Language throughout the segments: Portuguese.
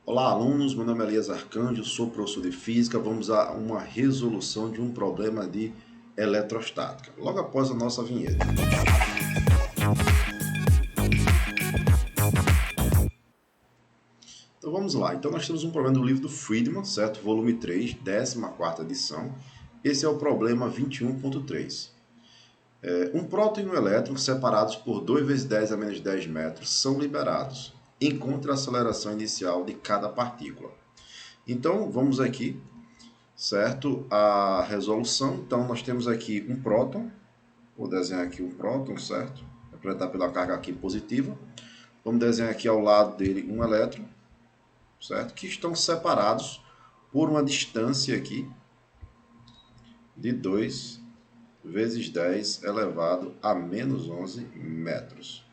Olá, alunos. Meu nome é Elias Arcanjo, sou professor de Física. Vamos a uma resolução de um problema de eletrostática, logo após a nossa vinheta. Então vamos lá. Então nós temos um problema do livro do Friedman, certo? Volume 3, 14ª edição. Esse é o problema 21.3. Um próton e um elétron separados por 2 vezes 10 a menos 10 metros são liberados. Encontre a aceleração inicial de cada partícula. Então vamos aqui, certo? A resolução. Então nós temos aqui um próton. Vou desenhar aqui um próton, certo? Representado pela carga aqui positiva. Vamos desenhar aqui ao lado dele um elétron, certo? Que estão separados por uma distância aqui de 2 vezes 10 elevado a menos 11 metros.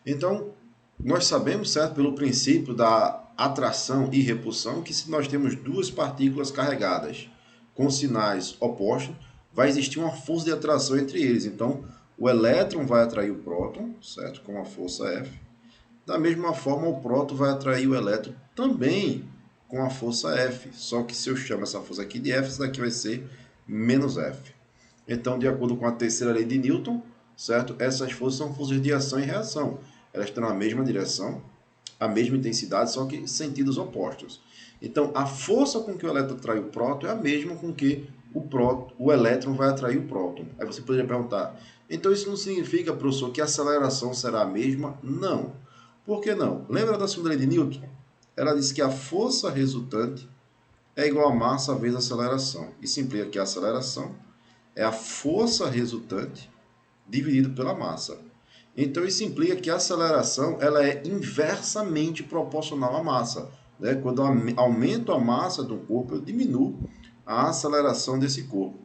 Então, nós sabemos, certo, pelo princípio da atração e repulsão, que se nós temos duas partículas carregadas com sinais opostos, vai existir uma força de atração entre eles. Então, o elétron vai atrair o próton, certo, com a força F. Da mesma forma, o próton vai atrair o elétron também com a força F. Só que se eu chamo essa força aqui de F, essa daqui vai ser menos F. Então, de acordo com a terceira lei de Newton, certo? Essas forças são forças de ação e reação. Elas estão na mesma direção, a mesma intensidade, só que sentidos opostos. Então, a força com que o elétron atrai o próton é a mesma com que o elétron vai atrair o próton. Aí você poderia perguntar, então isso não significa, professor, que a aceleração será a mesma? Não. Por que não? Lembra da segunda lei de Newton? Ela disse que a força resultante é igual a massa vezes a aceleração. Isso implica que a aceleração é a força resultante dividido pela massa. Então isso implica que a aceleração ela é inversamente proporcional à massa. Né? Quando eu aumento a massa do corpo, eu diminuo a aceleração desse corpo.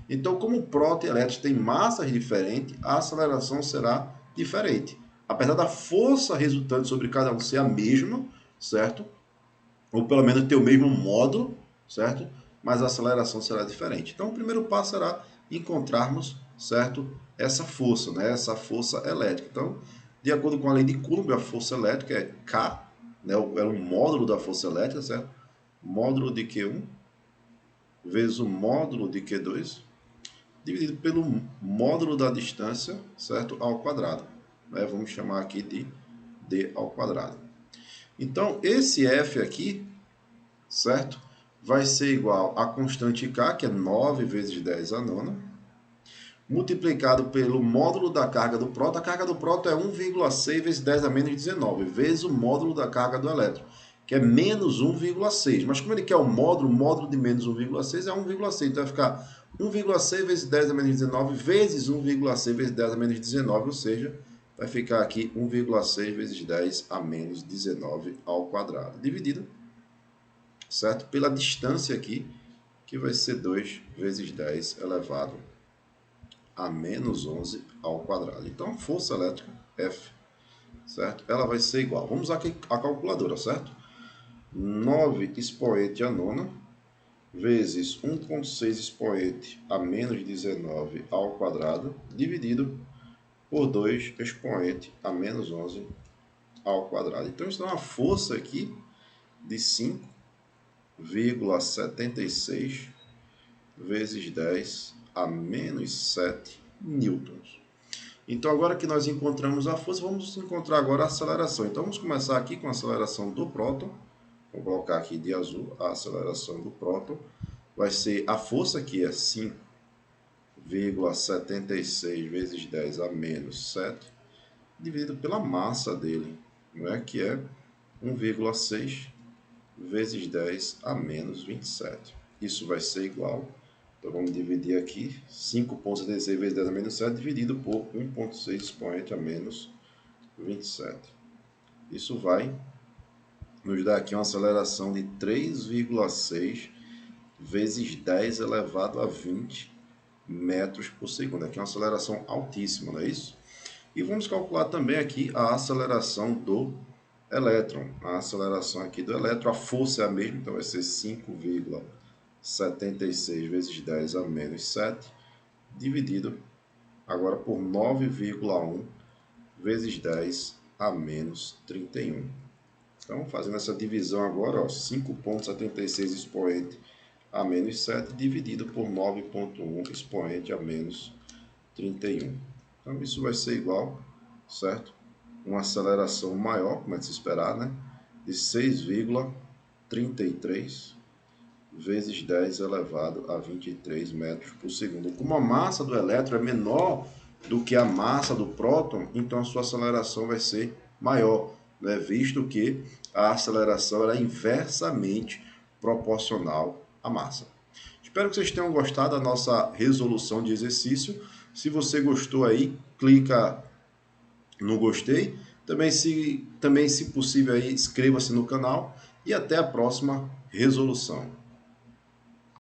Então, como o próton e o elétron têm massas diferentes, a aceleração será diferente. Apesar da força resultante sobre cada um ser a mesma, certo? Ou pelo menos ter o mesmo módulo, certo? Mas a aceleração será diferente. Então, o primeiro passo será encontrarmos, certo? Essa força, né? Essa força elétrica. Então, de acordo com a lei de Coulomb, a força elétrica é K, né? É um módulo da força elétrica, certo? Módulo de Q1 vezes o módulo de Q2 dividido pelo módulo da distância, certo? Ao quadrado. Né? Vamos chamar aqui de D ao quadrado. Então, esse F aqui, certo? Vai ser igual a constante K, que é 9 vezes 10 a nona, multiplicado pelo módulo da carga do próton. A carga do próton é 1,6 vezes 10 a menos 19, vezes o módulo da carga do elétron, que é menos 1,6. Mas como ele quer o módulo de menos 1,6 é 1,6. Então vai ficar 1,6 vezes 10 a menos 19 vezes 1,6 vezes 10 a menos 19, ou seja, vai ficar aqui 1,6 vezes 10 a menos 19 ao quadrado, dividido, certo? Pela distância aqui, que vai ser 2 vezes 10 elevado a menos 11 ao quadrado. Então, a força elétrica, F, certo? Ela vai ser igual. Vamos usar aqui a calculadora, certo? 9 expoente a nona vezes 1,6 expoente a menos 19 ao quadrado, dividido por 2 expoente a menos 11 ao quadrado. Então, isso dá uma força aqui de 5,76 vezes 10 a menos 7 newtons. Então, agora que nós encontramos a força, vamos encontrar agora a aceleração. Então, vamos começar aqui com a aceleração do próton. Vou colocar aqui de azul a aceleração do próton. Vai ser a força que é 5,76 vezes 10 a menos 7, dividido pela massa dele, não é? Que é 1,6 vezes 10 a menos 27. Isso vai ser igual, então vamos dividir aqui, 5,76 vezes 10 a menos 7, dividido por 1,6 expoente a menos 27. Isso vai nos dar aqui uma aceleração de 3,6 vezes 10 elevado a 20 metros por segundo. Aqui é uma aceleração altíssima, não é isso? E vamos calcular também aqui a aceleração do elétron. A aceleração aqui do elétron, a força é a mesma, então vai ser 5,76 vezes 10 a menos 7, dividido agora por 9,1 vezes 10 a menos 31. Então, fazendo essa divisão agora, ó, 5,76 expoente a menos 7 dividido por 9,1 expoente a menos 31. Então, isso vai ser igual, certo? Uma aceleração maior, como é de se esperar, né? De 6,33 vezes 10 elevado a 23 metros por segundo. Como a massa do elétron é menor do que a massa do próton, então a sua aceleração vai ser maior, né? Visto que a aceleração é inversamente proporcional à massa. Espero que vocês tenham gostado da nossa resolução de exercício. Se você gostou aí, clica no gostei. Também se possível aí, inscreva-se no canal e até a próxima resolução.